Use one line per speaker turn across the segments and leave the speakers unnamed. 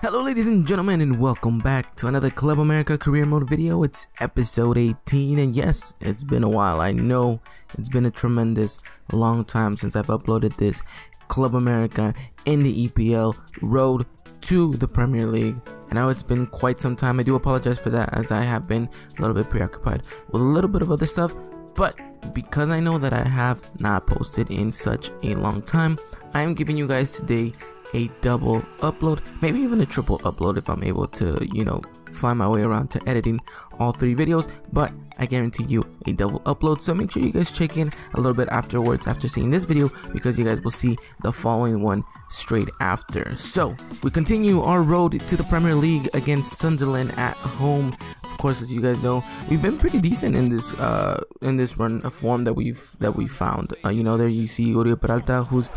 Hello ladies and gentlemen, and welcome back to another Club America career mode video. It's episode 18, and yes, it's been a while. I know it's been a tremendous long time since I've uploaded this Club America in the EPL road to the Premier League. I know it's been quite some time. I do apologize for that, as I have been a little bit preoccupied with a little bit of other stuff, but because I know that I have not posted in such a long time, I am giving you guys today a double upload, maybe even a triple upload if I'm able to, find my way around to editing all three videos. But I guarantee you a double upload, so make sure you guys check in a little bit afterwards after seeing this video, because you guys will see the following one straight after. So we continue our road to the Premier League against Sunderland at home. Of course, as you guys know, we've been pretty decent in this run of form that we found. There you see Oriol Peralta, who's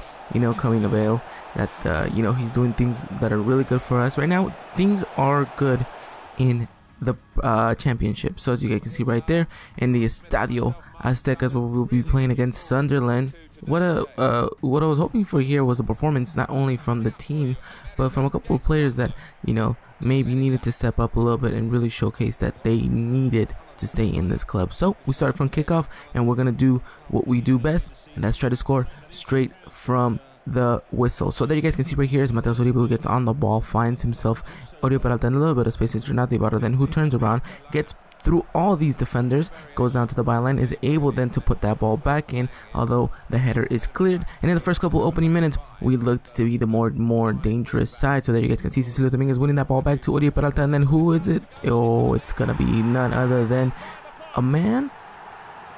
coming of age, that he's doing things that are really good for us right now. Things are good in the championship. So as you guys can see right there in the Estadio Aztecas, where we'll be playing against Sunderland. What I was hoping for here was a performance not only from the team, but from a couple of players that maybe needed to step up a little bit and really showcase that they needed to stay in this club. So we start from kickoff, and we're gonna do what we do best, and that's try to score straight from the whistle. So there you guys can see right here is Mateus Uribe, who gets on the ball, finds himself Oriol Peralta in a little bit of space. It's Renato Ibarra then, who turns around, gets through all these defenders, goes down to the byline, is able then to put that ball back in, although the header is cleared. And in the first couple opening minutes, we looked to be the more dangerous side. So there you guys can see Cecilio Dominguez winning that ball back to Oriol Peralta, and then who is it? Oh, it's gonna be none other than a man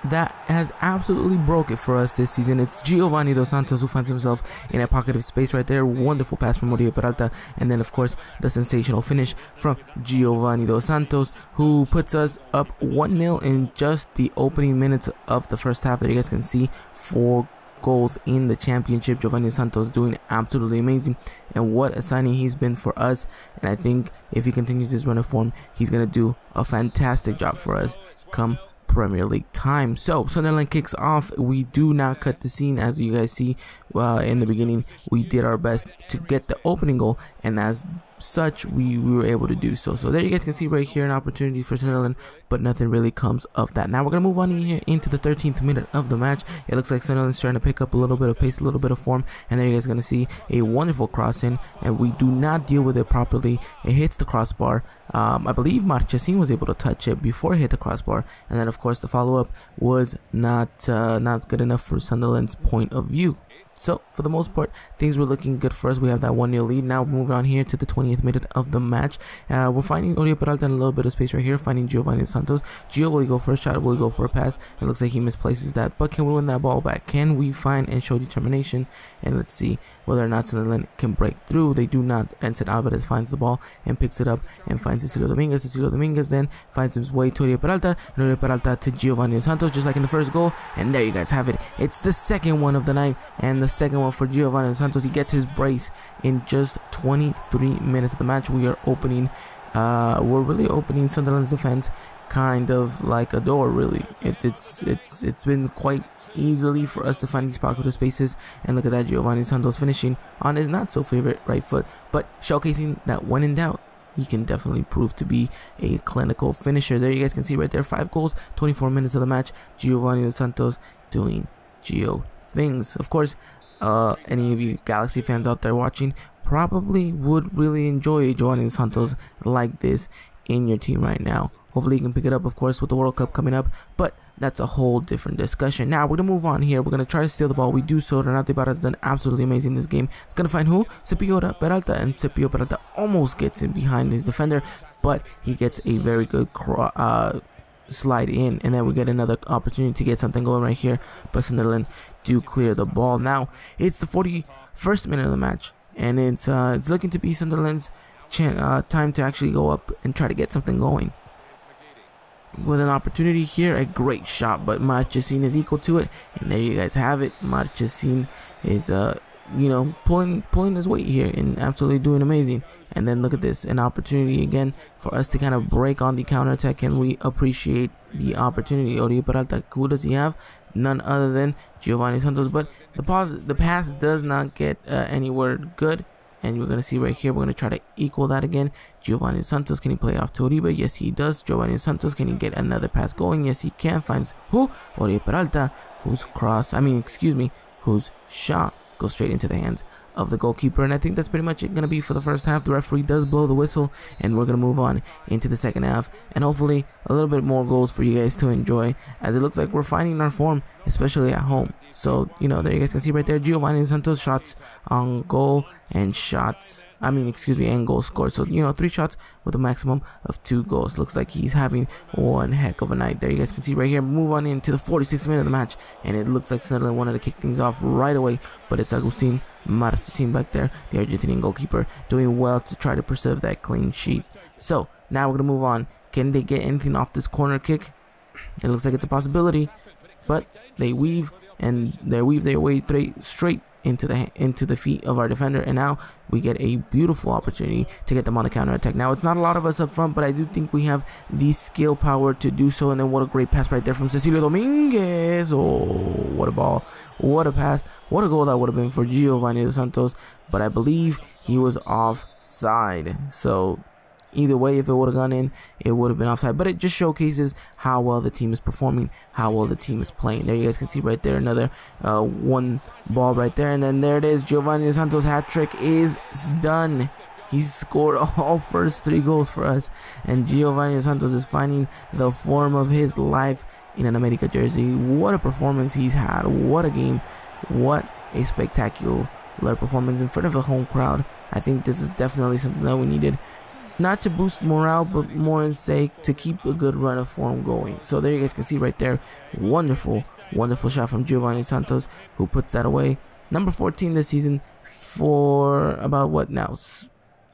that has absolutely broke it for us this season. It's Giovanni Dos Santos, who finds himself in a pocket of space right there. Wonderful pass from Oriol Peralta, and then of course the sensational finish from Giovanni Dos Santos, who puts us up 1-0 in just the opening minutes of the first half. There you guys can see 4 goals in the championship. Giovanni Dos Santos doing absolutely amazing, and what a signing he's been for us. And I think if he continues this run of form, he's gonna do a fantastic job for us come Premier League time. So Sunderland kicks off. We do not cut the scene, as you guys see. In the beginning, we did our best to get the opening goal, and as such we were able to do so. So there you guys can see right here an opportunity for Sunderland, but nothing really comes of that. Now we're gonna move on in here into the 13th minute of the match. It looks like Sunderland's trying to pick up a little bit of pace, a little bit of form, and there you guys gonna see a wonderful cross in, and we do not deal with it properly. It hits the crossbar. I believe Marchesín was able to touch it before it hit the crossbar, and then of course the follow-up was not good enough for Sunderland's point of view. So for the most part, things were looking good for us. We have that 1-0 lead. Now moving on here to the 20th minute of the match. We're finding Oriol Peralta in a little bit of space right here, finding Giovanni Dos Santos. Gio, will he go for a shot? Will he go for a pass? It looks like he misplaces that, but can we win that ball back? Can we find and show determination? And let's see whether or not Sunderland can break through. They do not. Enson Alvarez finds the ball and picks it up and finds Cecilio Dominguez. Cecilio Dominguez then finds his way to Oriol Peralta, and Oriol Peralta to Giovanni Dos Santos, just like in the first goal. And there you guys have it. It's the second one of the night, and the second one for Giovanni Dos Santos. He gets his brace in just 23 minutes of the match. We are opening, we're really opening Sunderland's defense kind of like a door. Really, it's been quite easily for us to find these pocket of spaces. And look at that, Giovanni Dos Santos finishing on his not so favorite right foot, but showcasing that when in doubt, he can definitely prove to be a clinical finisher. There you guys can see right there, 5 goals, 24 minutes of the match. Giovanni Dos Santos doing Gio things. Of course, any of you Galaxy fans out there watching probably would really enjoy Giovanni Dos Santos like this in your team right now. Hopefully you can pick it up, of course, with the World Cup coming up, but that's a whole different discussion. Now we're gonna move on here. We're gonna try to steal the ball. We do so. Renato Ibarra has done absolutely amazing this game. It's gonna find who? Cecilio Peralta, and Cecilio Peralta almost gets in behind his defender, but he gets a very good slide in, and then we get another opportunity to get something going right here, but Sunderland do clear the ball. Now it's the 41st minute of the match, and it's looking to be Sunderland's time to actually go up and try to get something going. With an opportunity here, a great shot, but Marchesín is equal to it, and there you guys have it. Marchesín is pulling his weight here and absolutely doing amazing. And then look at this, an opportunity again for us to kind of break on the counterattack, and we appreciate the opportunity. Oriol Peralta, who does he have? None other than Giovanni Santos, but the pass does not get anywhere good, And we're going to see right here, we're going to try to equal that again. Giovanni Dos Santos, can he play off to Uribe? Yes, he does. Giovanni Dos Santos, can he get another pass going? Yes, he can. Finds who? Oribe Peralta, whose whose shot goes straight into the hands of the goalkeeper. And I think that's pretty much it going to be for the first half. The referee does blow the whistle, and we're going to move on into the second half, and hopefully a little bit more goals for you guys to enjoy, as it looks like we're finding our form, especially at home. So, you know, there you guys can see right there, Giovanni Dos Santos shots on goal and and goals scored. So, you know, 3 shots with a maximum of 2 goals. Looks like he's having one heck of a night. There you guys can see right here. Move on into the 46th minute of the match, and it looks like Sunderland wanted to kick things off right away, but it's Agustin Martin back there, the Argentinian goalkeeper, doing well to try to preserve that clean sheet. So, now we're going to move on. Can they get anything off this corner kick? It looks like it's a possibility, but they weave their way straight into the feet of our defender, and now we get a beautiful opportunity to get them on the counter attack. Now, it's not a lot of us up front, but I do think we have the skill power to do so. And then what a great pass right there from Cecilio Dominguez. Oh, what a ball, what a pass, what a goal that would have been for Giovanni Dos Santos, but I believe he was offside. So either way, if it would have gone in, it would have been offside. But it just showcases how well the team is performing, how well the team is playing. There you guys can see right there, another one ball right there. And then there it is. Giovanni Dos Santos' hat trick is done. He's scored all first 3 goals for us. And Giovanni Dos Santos is finding the form of his life in an America jersey. What a performance he's had. What a game. What a spectacular performance in front of the home crowd. I think this is definitely something that we needed. Not to boost morale, but more in sake to keep a good run of form going. So there you guys can see right there, wonderful shot from Giovanni Santos, who puts that away. Number 14 this season for about what now?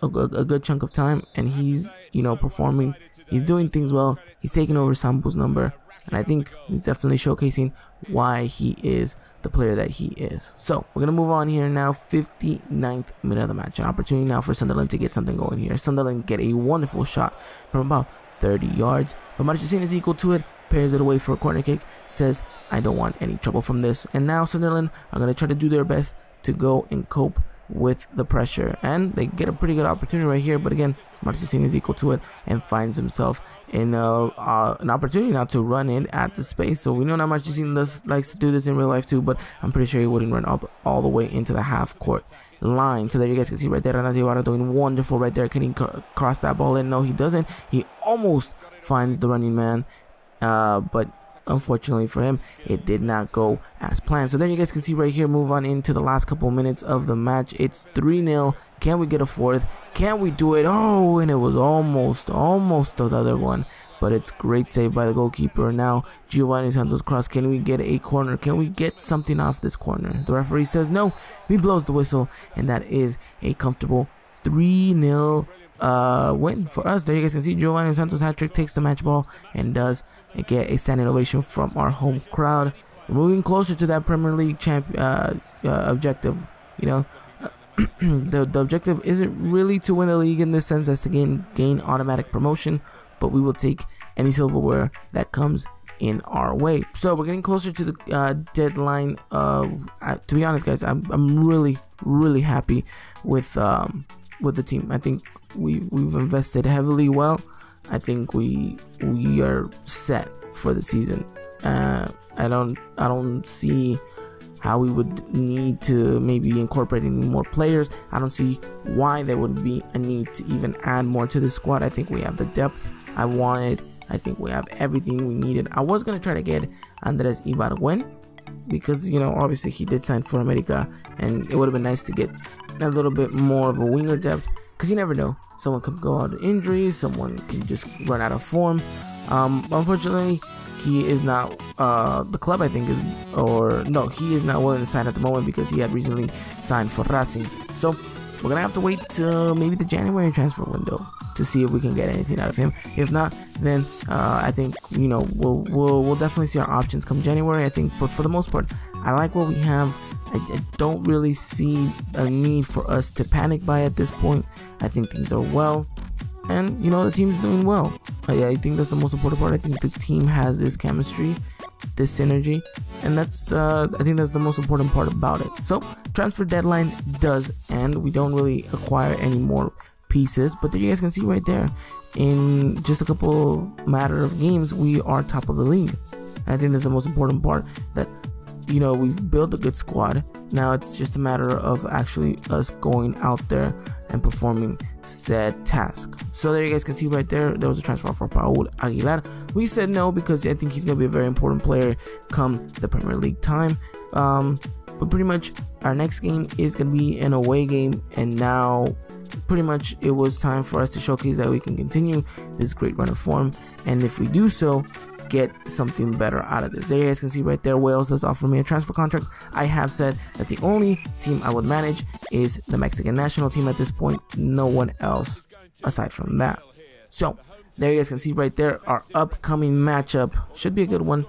A good chunk of time, and he's, you know, performing. He's doing things well. He's taking over Sambu's number, and I think he's definitely showcasing why he is the player that he is. So we're gonna move on here now. 59th minute of the match, an opportunity now for Sunderland to get something going here. Sunderland get a wonderful shot from about 30 yards, but Marchesín is equal to it, pairs it away for a corner kick, says I don't want any trouble from this. And now Sunderland are gonna try to do their best to go and cope with the pressure, and they get a pretty good opportunity right here. But again, Marchesín is equal to it and finds himself in an opportunity now to run in at the space. So we know that Marchesín likes to do this in real life too, but I'm pretty sure he wouldn't run up all the way into the half court line. So there you guys can see right there, Renato Ibarra doing wonderful right there. Can he cross that ball in? No, he doesn't. He almost finds the running man, but unfortunately for him, it did not go as planned. So then you guys can see right here, move on into the last couple minutes of the match. It's 3-0. Can we get a 4th? Can we do it? Oh, and it was almost the other one. But it's great save by the goalkeeper. Now Giovanni Santos cross. Can we get a corner? Can we get something off this corner? The referee says no. He blows the whistle, and that is a comfortable 3-0 win for us. There you guys can see Giovanni Santos' hat trick takes the match ball and does get a standing ovation from our home crowd. We're moving closer to that Premier League objective. You know, the objective isn't really to win the league in this sense as to gain automatic promotion, but we will take any silverware that comes in our way. So we're getting closer to the deadline. To be honest, guys, I'm really happy with the team. I think we've invested heavily well. I think we are set for the season. I don't see how we would need to maybe incorporate any more players. I don't see why there would be a need to even add more to the squad. I think we have the depth I wanted. I think we have everything we needed. I was gonna try to get Andres Ibargüen because, you know, obviously he did sign for America, and it would have been nice to get a little bit more of a winger depth, because you never know, someone could go out of injury, someone can just run out of form. Unfortunately, he is not the club, I think, he is not willing to sign at the moment because he had recently signed for Racing. So we're gonna have to wait till maybe the January transfer window to see if we can get anything out of him. If not, then I think, you know, we'll definitely see our options come January, I think. But for the most part, I like what we have. I don't really see a need for us to panic buy at this point. I think things are well, and, you know, the team's doing well. I think that's the most important part. I think the team has this chemistry, this synergy, and that's I think that's the most important part about it. So transfer deadline does end. We don't really acquire any more pieces, but there you guys can see right there, in just a couple matter of games, we are top of the league. And I think that's the most important part, that you know, we've built a good squad. Now it's just a matter of actually us going out there and performing said task. So there you guys can see right there, there was a transfer for Paul Aguilar. We said no because I think he's going to be a very important player come the Premier League time. But pretty much our next game is going to be an away game, and now pretty much it was time for us to showcase that we can continue this great run of form, and if we do so, get something better out of this. There you guys can see right there, Wales does offer me a transfer contract. I have said that the only team I would manage is the Mexican national team at this point, no one else aside from that. So there you guys can see right there, our upcoming matchup should be a good one,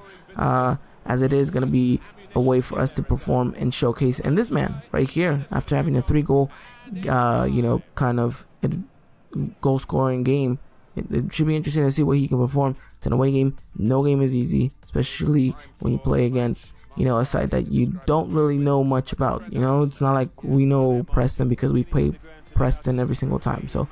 as it is going to be a way for us to perform and showcase. And this man right here, after having a 3-goal you know, kind of goal scoring game, it should be interesting to see what he can perform. It's an away game. No game is easy, especially when you play against, you know, a side that you don't really know much about. You know, it's not like we know Preston because we play Preston every single time. So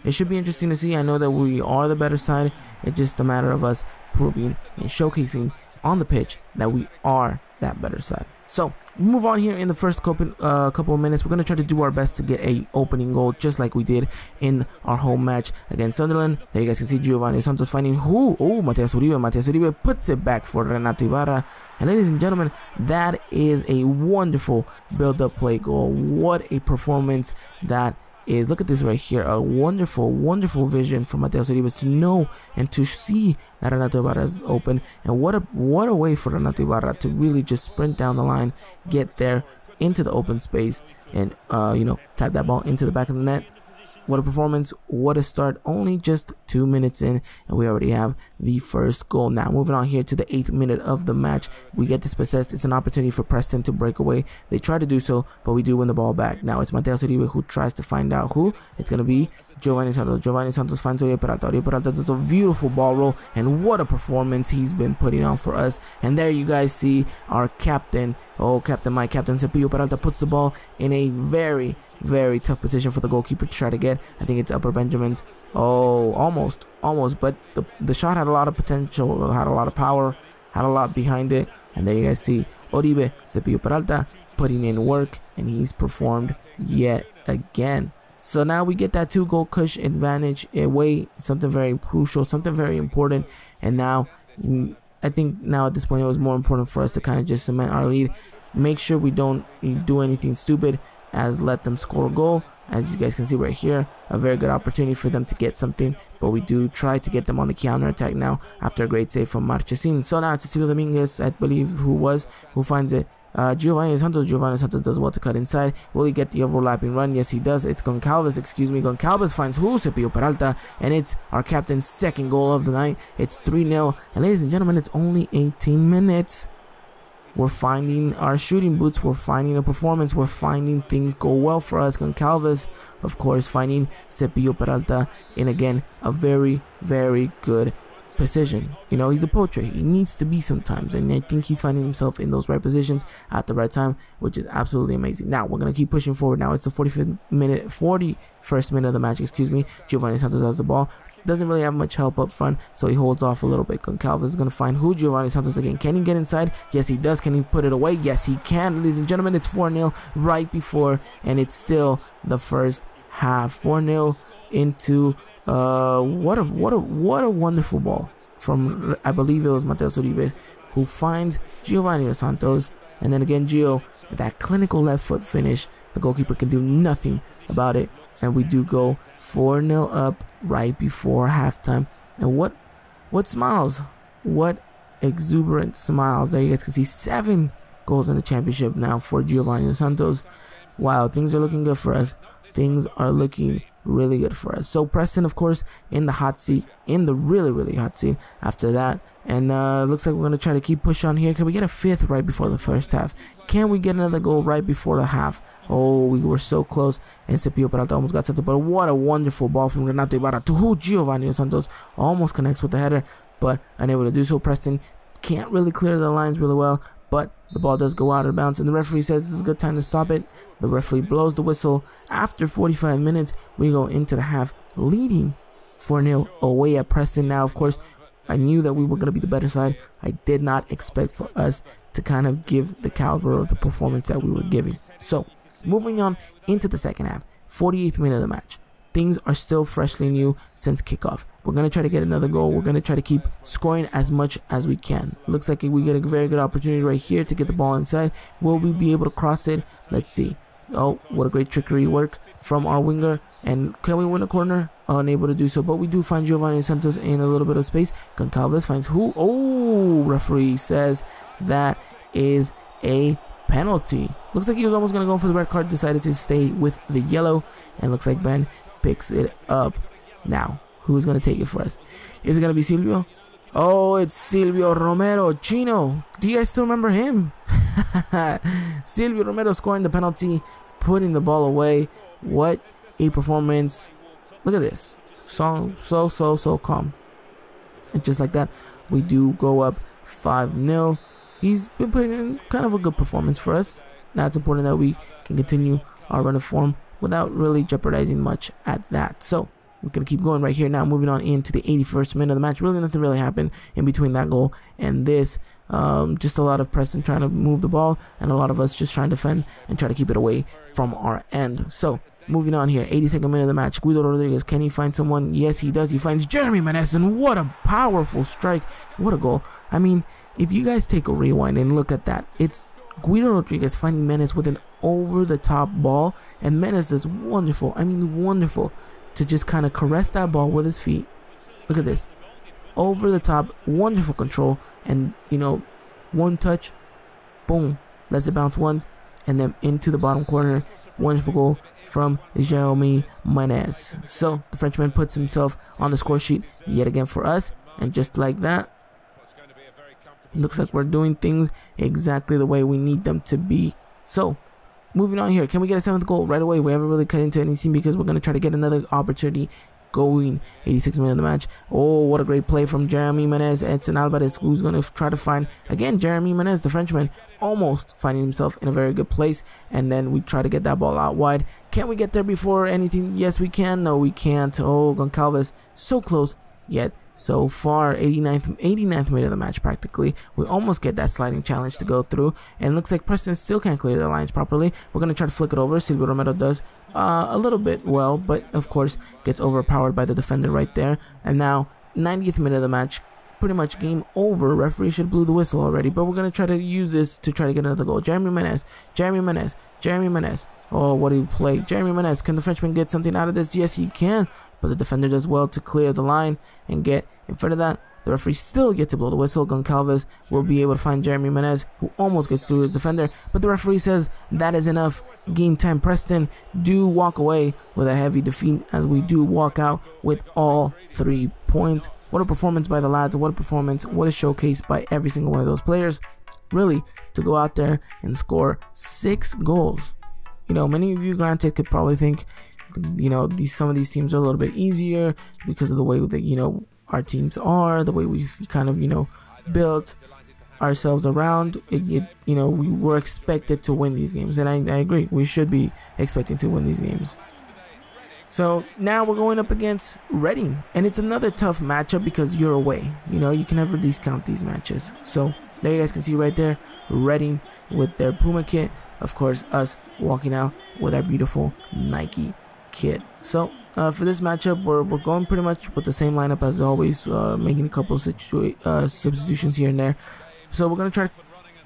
it should be interesting to see. I know that we are the better side. It's just a matter of us proving and showcasing on the pitch that we are that better side. So move on here in the first couple of minutes. We're going to try to do our best to get a opening goal, just like we did in our home match against Sunderland. There you guys can see Giovanni Santos finding who? Oh, Mateus Uribe. Mateus Uribe puts it back for Renato Ibarra. And ladies and gentlemen, that is a wonderful build-up play goal. What a performance that is. Look at this right here, a wonderful vision from Mateus Uribe to know and to see that Renato Ibarra is open, and what a way for Renato Ibarra to really just sprint down the line, get there into the open space, and you know, tap that ball into the back of the net. What a performance, what a start. Only just 2 minutes in, and we already have the first goal. Now, moving on here to the 8th minute of the match. We get dispossessed. It's an opportunity for Preston to break away. They try to do so, but we do win the ball back. Now, it's Mateus Uribe who tries to find out who. It's going to be Giovanni Santos. Giovanni Santos finds Oribe Peralta. Oribe Peralta does a beautiful ball roll, and what a performance he's been putting on for us. And there you guys see our captain. Oh, my captain Cepillo Peralta puts the ball in a very tough position for the goalkeeper to try to get. I think it's Upper Benjamin's. Oh, almost, but the shot had a lot of potential, had a lot of power, had a lot behind it. And there you guys see Oribe Cepillo Peralta putting in work, and he's performed yet again. So now we get that 2-goal cushion advantage away, something very crucial, something very important. And now I think now at this point it was more important for us to kind of just cement our lead, make sure we don't do anything stupid as let them score a goal. As you guys can see right here, a very good opportunity for them to get something, but we do try to get them on the counter attack now after a great save from Marchesin. So now it's Cecilio Dominguez, I believe, who finds it. Giovanni Santos does well to cut inside. Will he get the overlapping run? Yes, he does. It's Goncalves, Goncalves finds Cepillo Peralta, and it's our captain's 2nd goal of the night. It's 3-0, and ladies and gentlemen, it's only 18 minutes. We're finding our shooting boots, we're finding a performance, we're finding things go well for us. Goncalves, of course, finding Cepillo Peralta in, again, a very good position. You know, he's a poacher. He needs to be sometimes, and I think he's finding himself in those right positions at the right time, which is absolutely amazing. Now we're gonna keep pushing forward. Now it's the 41st minute of the match. Giovanni Santos has the ball. Doesn't really have much help up front, so he holds off a little bit. Goncalves is gonna find who? Giovanni Santos again. Can he get inside? Yes, he does. Can he put it away? Yes, he can. Ladies and gentlemen, it's 4-0 right before, and it's still the first half. 4-0 into what a wonderful ball from, I believe it was Mateus Uribe, who finds Giovanni Santos, and then again Gio, that clinical left foot finish. The goalkeeper can do nothing about it, and we do go 4-0 up right before halftime. And what smiles, what exuberant smiles. There you guys can see 7 goals in the championship now for Giovanni Santos. Wow, things are looking good for us. Things are looking really good for us. So Preston, of course, in the hot seat, in the really hot seat after that. And looks like we're going to try to keep push on here. Can we get a 5th right before the first half? Can we get another goal right before the half? Oh, we were so close. And Cepillo Peralta almost got something. But what a wonderful ball from Renato Ibarra to who? Giovanni Santos almost connects with the header, but unable to do so. Preston can't really clear the lines really well, but The ball does go out of bounds, and the referee says this is a good time to stop it. The referee blows the whistle. After 45 minutes, we go into the half leading 4-0 away at Preston. Now, of course, I knew that we were going to be the better side. I did not expect for us to kind of give the caliber of the performance that we were giving. So, moving on into the second half, 48th minute of the match. Things are still freshly new since kickoff. We're going to try to get another goal. We're going to try to keep scoring as much as we can. Looks like we get a very good opportunity right here to get the ball inside. Will we be able to cross it? Let's see. Oh, what a great trickery work from our winger. And can we win a corner? Unable to do so, but we do find Giovanni Santos in a little bit of space. Goncalves finds who? Oh, referee says that is a penalty. Looks like he was almost going to go for the red card, decided to stay with the yellow, and looks like Ben picks it up. Now, who's going to take it for us? Is it going to be Silvio? Oh, it's Silvio Romero. Chino, do you guys still remember him? Silvio Romero scoring the penalty, putting the ball away. What a performance. Look at this. So calm. And just like that, we do go up 5-0. He's been putting in kind of a good performance for us. Now it's important that we can continue our run of form without really jeopardizing much at that. So we're going to keep going right here now, moving on into the 81st minute of the match. Really nothing really happened in between that goal and this. Just a lot of Preston trying to move the ball and a lot of us just trying to defend and try to keep it away from our end. So moving on here, 82nd minute of the match. Guido Rodriguez, can he find someone? Yes, he does. He finds Jeremy Menez, and what a powerful strike. What a goal. I mean, if you guys take a rewind and look at that, it's Guido Rodriguez finding Menez with an over-the-top ball, and Menez does wonderful, I mean wonderful, to just kind of caress that ball with his feet. Look at this. Over the top, wonderful control, and, you know, one touch, boom, lets it bounce once, and then into the bottom corner. Wonderful goal from Jeremy Menez. So the Frenchman puts himself on the score sheet yet again for us, and just like that, looks like we're doing things exactly the way we need them to be. So moving on here, can we get a 7th goal right away? We haven't really cut into anything because we're going to try to get another opportunity going. 86 minutes of the match. Oh, what a great play from Jeremy Menez. Edson Alvarez, who's going to try to find again Jeremy Menez, the Frenchman, almost finding himself in a very good place, and then we try to get that ball out wide. Can we get there before anything? Yes, we can. No, we can't. Oh, Goncalves, so close yet so far. 89th minute of the match practically. We almost get that sliding challenge to go through, and looks like Preston still can't clear their lines properly. We're going to try to flick it over. Silvio Romero does a little bit well, but of course gets overpowered by the defender right there. And now 90th minute of the match, pretty much game over. Referee should blew the whistle already, but we're going to try to use this to try to get another goal. Jeremy Menez. Oh, what do you play? Jeremy Menez, can the Frenchman get something out of this? Yes, he can, but the defender does well to clear the line and get in front of that. The referee still gets to blow the whistle. Goncalves will be able to find Jeremy Menez, who almost gets through his defender, but the referee says that is enough. Game time. Preston do walk away with a heavy defeat, as we do walk out with all 3 points. What a performance by the lads. What a performance. What a showcase by every single one of those players. Really, to go out there and score 6 goals. You know, many of you, granted, could probably think, you know, some of these teams are a little bit easier because of the way that, you know, our teams are, the way we've kind of, you know, built ourselves around it. You know, we were expected to win these games, and I agree, we should be expecting to win these games. So now we're going up against Reading, and it's another tough matchup because you're away. You know, you can never discount these matches. So there you guys can see right there, Reading with their Puma kit, of course us walking out with our beautiful Nike kit. So for this matchup, we're going pretty much with the same lineup as always, making a couple substitutions here and there. So we're going to try,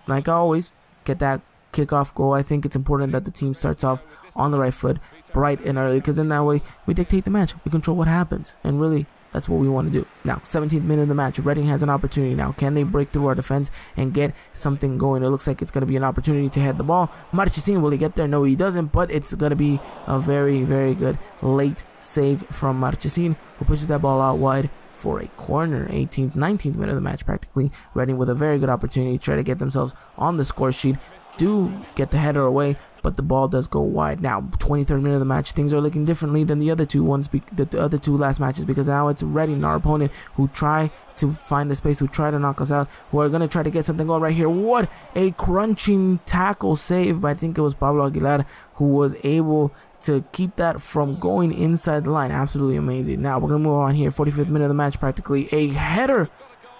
like always, get that kickoff goal. I think it's important that the team starts off on the right foot, bright and early, because in that way we dictate the match, we control what happens, and really that's what we want to do. Now, 17th minute of the match, Reading has an opportunity now. Can they break through our defense and get something going? It looks like it's going to be an opportunity to head the ball. Marchesín, will he get there? No, he doesn't, but it's going to be a very, very good late save from Marchesín, who pushes that ball out wide for a corner. 19th minute of the match practically. Reading with a very good opportunity to try to get themselves on the score sheet. Do get the header away, but the ball does go wide. Now, 23rd minute of the match, things are looking differently than the other two last matches, because now it's Reading, our opponent, who try to find the space, who try to knock us out, who are going to try to get something going right here. What a crunching tackle save by, I think it was Pablo Aguilar, who was able to keep that from going inside the line. Absolutely amazing. Now, we're going to move on here. 45th minute of the match, practically a header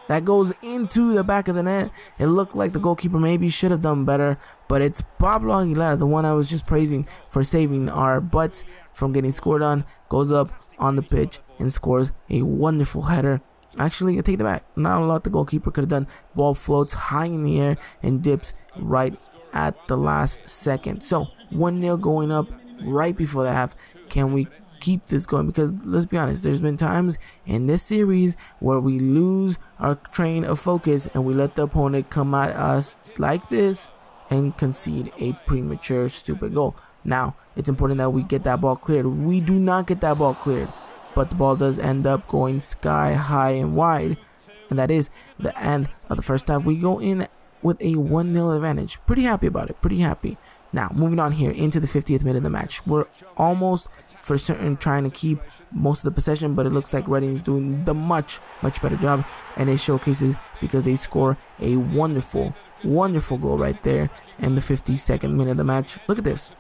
that goes into the back of the net. It looked like the goalkeeper maybe should have done better, but it's Pablo Aguilar, the one I was just praising for saving our butts from getting scored on, goes up on the pitch and scores a wonderful header. Actually, I take that back. Not a lot the goalkeeper could have done. Ball floats high in the air and dips right at the last second. So 1-0 going up right before the half. Can we keep this going? Because let's be honest, there's been times in this series where we lose our train of focus and we let the opponent come at us like this and concede a premature stupid goal. Now, it's important that we get that ball cleared. We do not get that ball cleared, but the ball does end up going sky high and wide, and that is the end of the first half. We go in with a 1-0 advantage. Pretty happy about it, pretty happy. Now, moving on here into the 50th minute of the match. We're almost for certain trying to keep most of the possession, but it looks like Reading is doing the much better job, and it showcases because they score a wonderful goal right there in the 52nd minute of the match. Look at this.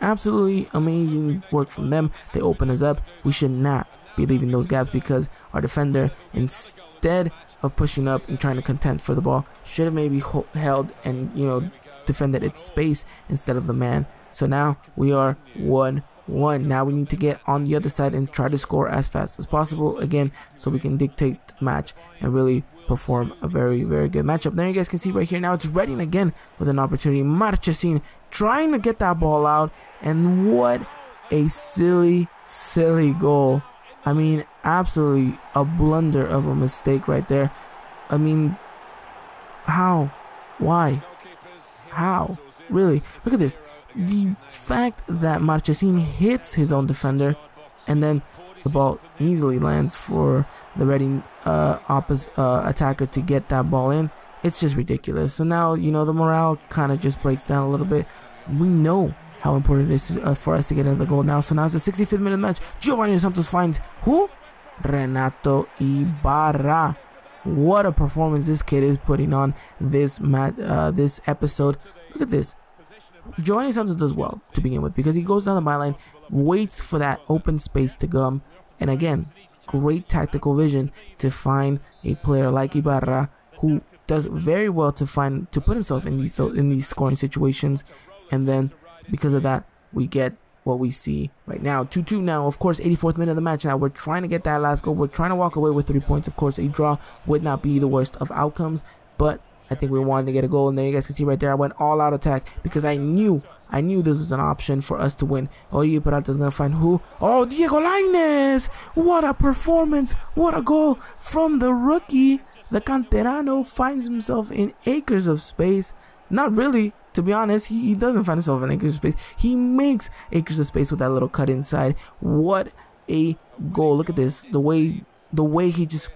Absolutely amazing work from them. They open us up. We should not be leaving those gaps, because our defender, instead of pushing up and trying to contend for the ball, should have maybe held and, you know, defended its space instead of the man. So now we are 1-1. Now we need to get on the other side and try to score as fast as possible again, so we can dictate the match and really perform a very good matchup. There you guys can see right here, now it's Reading again with an opportunity. Marchesín trying to get that ball out, and what a silly goal. I mean, absolutely a blunder of a mistake right there. I mean, how? Why? How? Really? Look at this. The fact that Marchesín hits his own defender, and then the ball easily lands for the Reading attacker to get that ball in. It's just ridiculous. So now, you know, the morale kind of just breaks down a little bit. We know how important it is for us to get into the goal now. So now it's the 65th minute match. Giovanni Dos Santos finds who? Renato Ibarra. What a performance this kid is putting on this episode. Look at this. Giovanni Santos does well to begin with, because he goes down the byline, waits for that open space to come, and again, great tactical vision to find a player like Ibarra, who does very well to put himself in these scoring situations, and then because of that, we get what we see right now. 2-2 now, of course. 84th minute of the match. Now we're trying to get that last goal. We're trying to walk away with 3 points. Of course, a draw would not be the worst of outcomes, but I think we wanted to get a goal, and there you guys can see right there, I went all out attack because I knew this was an option for us to win. Oye, Peralta's gonna find who? Oh, Diego Lainez! What a performance! What a goal from the rookie! The Canterano finds himself in acres of space. Not really, to be honest. He doesn't find himself in acres of space. He makes acres of space with that little cut inside. What a goal! Look at this. The way he just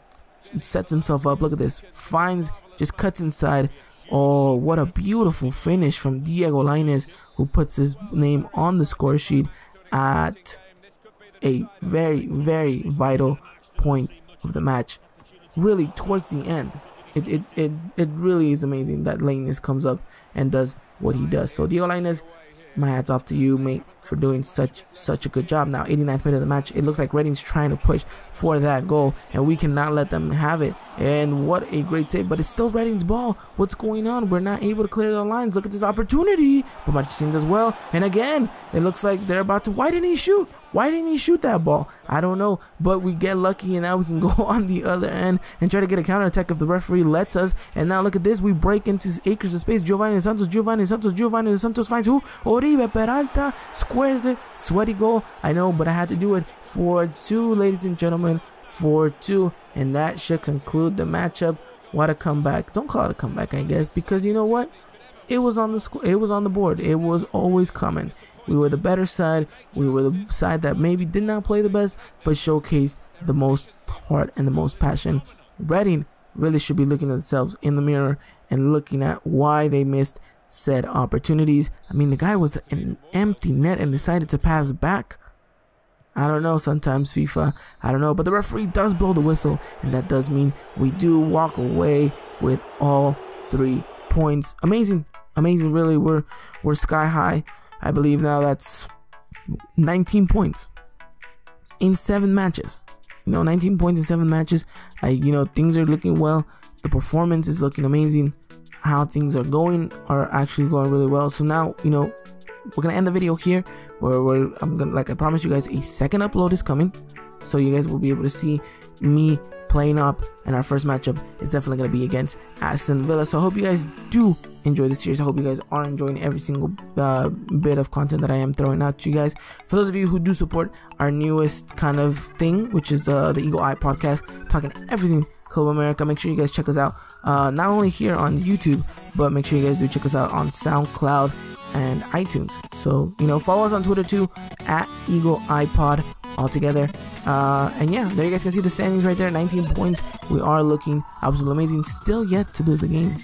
sets himself up. Look at this. Just cuts inside. Oh, what a beautiful finish from Diego Lainez, who puts his name on the score sheet at a very vital point of the match. Really, towards the end, it really is amazing that Lainez comes up and does what he does. So Diego Lainez, my hat's off to you, mate, for doing such a good job. Now, 89th minute of the match, it looks like Reading's trying to push for that goal, and we cannot let them have it. And what a great save, but it's still Reading's ball. What's going on? We're not able to clear the lines. Look at this opportunity, but Marchesín does well, and again, it looks like they're about to. Why didn't he shoot? Why didn't he shoot that ball? I don't know, but we get lucky, and now we can go on the other end and try to get a counterattack if the referee lets us. And now look at this, we break into acres of space. Giovanni Dos Santos finds who? Oribe Peralta squares it. Sweaty goal, I know, but I had to do it. 4-2, ladies and gentlemen, 4-2, and that should conclude the matchup. What a comeback! Don't call it a comeback, I guess, because you know what? It was on the board. It was always coming. We were the better side. We were the side that maybe did not play the best, but showcased the most heart and the most passion. Reading really should be looking at themselves in the mirror and looking at why they missed said opportunities. I mean, the guy was in an empty net and decided to pass back. I don't know, sometimes FIFA, I don't know, but the referee does blow the whistle, and that does mean we do walk away with all 3 points. Amazing, amazing, really. We're sky high. I believe now that's 19 points in 7 matches. 19 points in 7 matches. Things are looking well. The performance is looking amazing. How things are going are actually going really well. So now, we're gonna end the video here. I'm gonna, like I promised you guys, a second upload is coming, so you guys will be able to see me playing up, and our first matchup is definitely gonna be against Aston Villa. So I hope you guys do enjoy the series. I hope you guys are enjoying every single bit of content that I am throwing out to you guys. For those of you who do support our newest kind of thing, which is the Eagle Eye podcast, talking everything Club America, make sure you guys check us out, not only here on YouTube, but make sure you guys do check us out on SoundCloud and iTunes. So follow us on Twitter too, at Eagle iPod all together. And yeah, there you guys can see the standings right there. 19 points. We are looking absolutely amazing. Still yet to lose a game.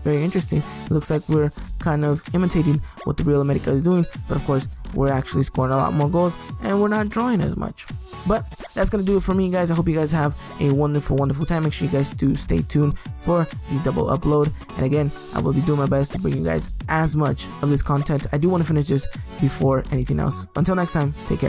Very interesting. It looks like we're kind of imitating what the Real America is doing, but of course we're actually scoring a lot more goals and we're not drawing as much. But that's gonna do it for me, guys. I hope you guys have a wonderful time. Make sure you guys do stay tuned for the double upload, and again, I will be doing my best to bring you guys as much of this content. I do want to finish this before anything else. Until next time, take care.